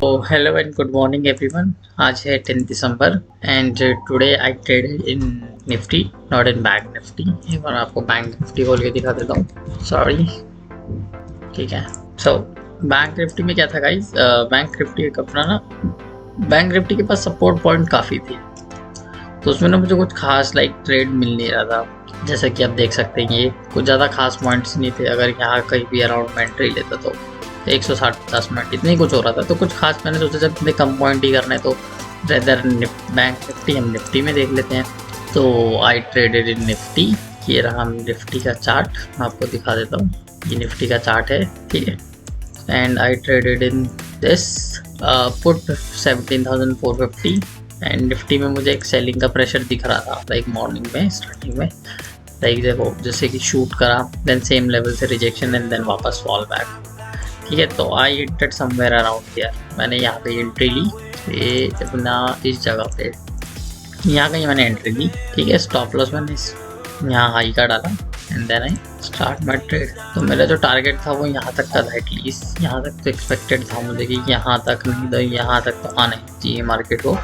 Hello and good morning everyone. आज है 10 दिसंबर and today I traded in Nifty, not in Bank Nifty. एक बार आपको Bank Nifty खोल के दिखा देता हूँ. Sorry. ठीक है. So Bank Nifty में क्या था guys? Bank Nifty एक अपना ना Bank Nifty के पास सपोर्ट पॉइंट काफ़ी थी, तो उसमें ना मुझे कुछ खास ट्रेड मिल नहीं रहा था. जैसा कि आप देख सकते हैं ये कुछ ज़्यादा खास पॉइंट्स नहीं थे. अगर यहाँ कहीं भी अराउंड में एंट्री लेता तो 160-50 मिनट इतना ही कुछ हो रहा था. तो कुछ खास मैंने सोचा जब इतने कम पॉइंट ही करना है तो रेदर बैंक निफ्टी हम निफ्टी में देख लेते हैं. तो आई ट्रेडेड इन निफ्टी. ये रहा हम निफ्टी का चार्ट, मैं आपको दिखा देता हूँ. ये निफ्टी का चार्ट है, ठीक है. And I traded in this put 17,450. And Nifty में मुझे एक सेलिंग का प्रेशर दिख रहा था लाइक मॉर्निंग में स्टार्टिंग में. लाइक देखो जैसे कि शूट करा, देन सेम लेवल से रिजेक्शन एंड देन वापस फॉल बैक. ठीक है, तो I entered somewhere around here. मैंने यहाँ पे एंट्री ली, ये अपना इस जगह पे यहाँ कहीं मैंने एंट्री ली. ठीक है, स्टॉप लॉस मैंने यहाँ हाई का डाला and then I start my trade. तो मेरा जो टारगेट था वो यहाँ तक का था. एटलीस्ट यहाँ तक तो एक्सपेक्टेड था मुझे कि यहाँ तक नहीं तो यहाँ तक तो आना ही चाहिए मार्केट को.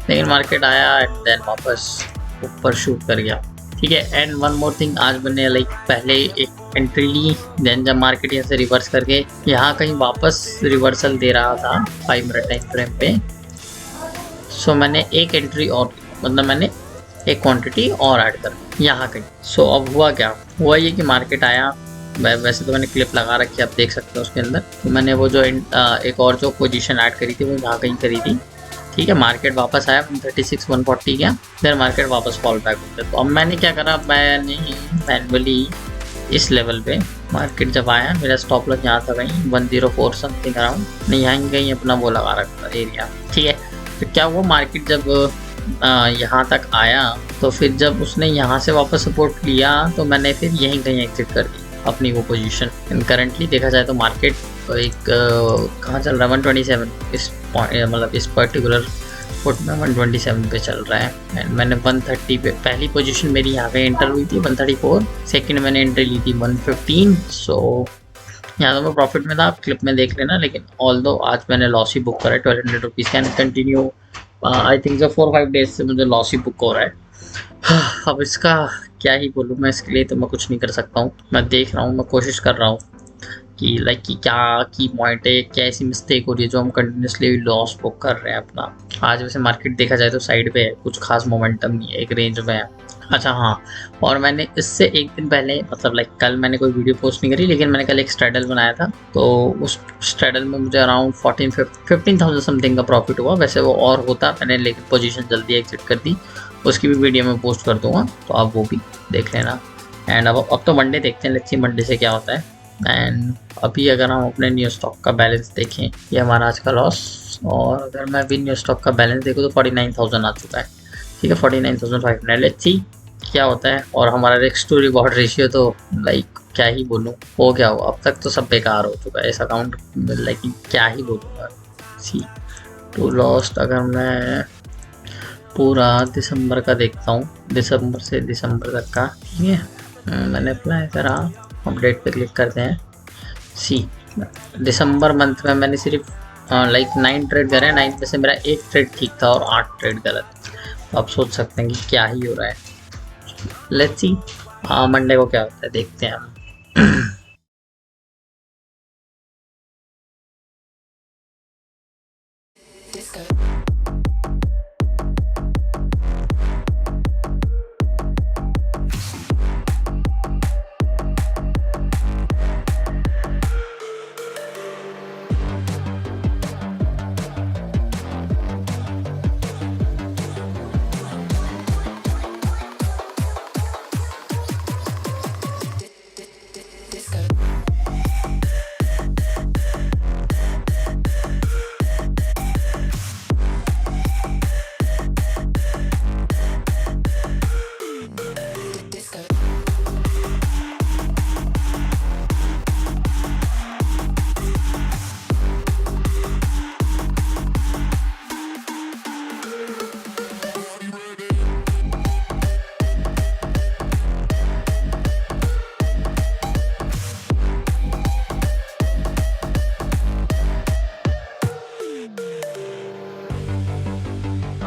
लेकिन मार्केट आया एंड देन वापस ऊपर शूट कर गया. ठीक है, एंड वन मोर थिंग, आज मैंने पहले एक एंट्री ली, देन जब मार्केट यहाँ से रिवर्स करके यहाँ कहीं वापस रिवर्सल दे रहा था 5 मिनट टाइम फ्रेम पे. सो मैंने एक एंट्री और मतलब मैंने एक क्वांटिटी और ऐड कर यहाँ कहीं. सो अब हुआ क्या हुआ, ये कि मार्केट आया. वैसे तो मैंने क्लिप लगा रखी है, आप देख सकते हो उसके अंदर. तो मैंने वो जो एक और जो पोजीशन ऐड करी थी वो यहाँ कहीं करी थी. ठीक है, मार्केट वापस आया 136 140 गया, फिर मार्केट वापस फॉल बैक हो गया. तो अब मैंने क्या करा, मैंने मैनुअली इस लेवल पे मार्केट जब आया, मेरा स्टॉप लॉस यहाँ था कहीं 104 समथिंग अराउंड, मैं यहाँ कहीं अपना वो लगा रखा था एरिया. ठीक है, तो क्या हुआ, मार्केट जब यहाँ तक आया तो फिर जब उसने यहाँ से वापस सपोर्ट लिया तो मैंने फिर यहीं कहीं एग्जिट कर दी अपनी वो पोजीशन. एंड करंटली देखा जाए तो मार्केट एक कहाँ चल रहा है 127 इस मतलब इस पर्टिकुलर फुट में 127 पे चल रहा है. एंड मैंने 130 पे पहली पोजीशन मेरी यहाँ पे एंटर हुई थी 134. सेकंड मैंने एंट्री ली थी 115. सो यहाँ तो मैं प्रॉफिट में था, आप क्लिप में देख लेना. लेकिन ऑल दो आज मैंने लॉस ही बुक करा है 1200 रुपीज़ का. एंड कंटिन्यू आई थिंक जो 4-5 डेज से मुझे लॉस ही बुक हो रहा है. अब इसका क्या ही बोलूँ मैं, इसके लिए तो मैं कुछ नहीं कर सकता हूँ. मैं देख रहा हूँ, मैं कोशिश कर रहा हूँ कि कि क्या की पॉइंट है, क्या ऐसी मिस्टेक हो रही है जो हम कंटिन्यूसली लॉस बुक कर रहे हैं अपना. आज वैसे मार्केट देखा जाए तो साइड पे है, कुछ खास मोमेंटम नहीं है, एक रेंज में है. अच्छा हाँ, और मैंने इससे एक दिन पहले मतलब कल मैंने कोई वीडियो पोस्ट नहीं करी, लेकिन मैंने कल एक स्ट्रैडल बनाया था. तो उस स्ट्रैडल में मुझे अराउंड 15,000 समथिंग का प्रॉफिट हुआ. वैसे वो और होता, मैंने लेकिन पोजीशन जल्दी एग्जिट कर दी. उसकी भी वीडियो मैं पोस्ट कर दूंगा, तो आप वो भी देख लेना. एंड अब तो मंडे देखते हैं, लेट्स सी मंडे से क्या होता है. एंड अभी अगर हम अपने न्यू स्टॉक का बैलेंस देखें, ये हमारा आज का लॉस. और अगर मैं अभी न्यू स्टॉक का बैलेंस देखूँ तो 49,000 आ चुका है. ठीक है, 49,500. लेट्स सी क्या होता है. और हमारा रिस्क टू रिवॉर्ड रेशियो तो क्या ही बोलूँ, हो क्या हो, अब तक तो सब बेकार हो चुका है इस अकाउंट क्या ही बोलूँगा. सी टू लॉस्ट अगर मैं पूरा दिसंबर का देखता हूँ, दिसंबर से दिसंबर तक का. ठीक है, मैंने अप्लाई करा, अपडेट पे क्लिक करते हैं. सी दिसंबर मंथ में मैंने सिर्फ 9 ट्रेड करे. 9 में से मेरा एक ट्रेड ठीक था और 8 ट्रेड गलत. तो आप सोच सकते हैं कि क्या ही हो रहा है. लेट्स सी मंडे को क्या होता है, देखते हैं हम.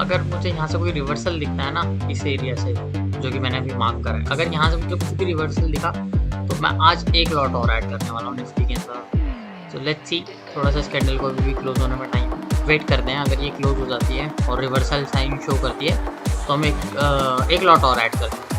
अगर मुझे यहाँ से कोई रिवर्सल दिखता है ना इस एरिया से, जो कि मैंने अभी मार्क करा है, अगर यहाँ से मुझे कुछ भी रिवर्सल दिखा तो मैं आज एक लॉट और ऐड करने वाला हूँ निफ्टी के अंदर। सो लेट्स सी, थोड़ा सा इस कैंडल को भी क्लोज होने में टाइम वेट करते हैं। अगर ये क्लोज हो जाती है और रिवर्सल साइन शो करती है तो हम एक लॉट और ऐड करते हैं।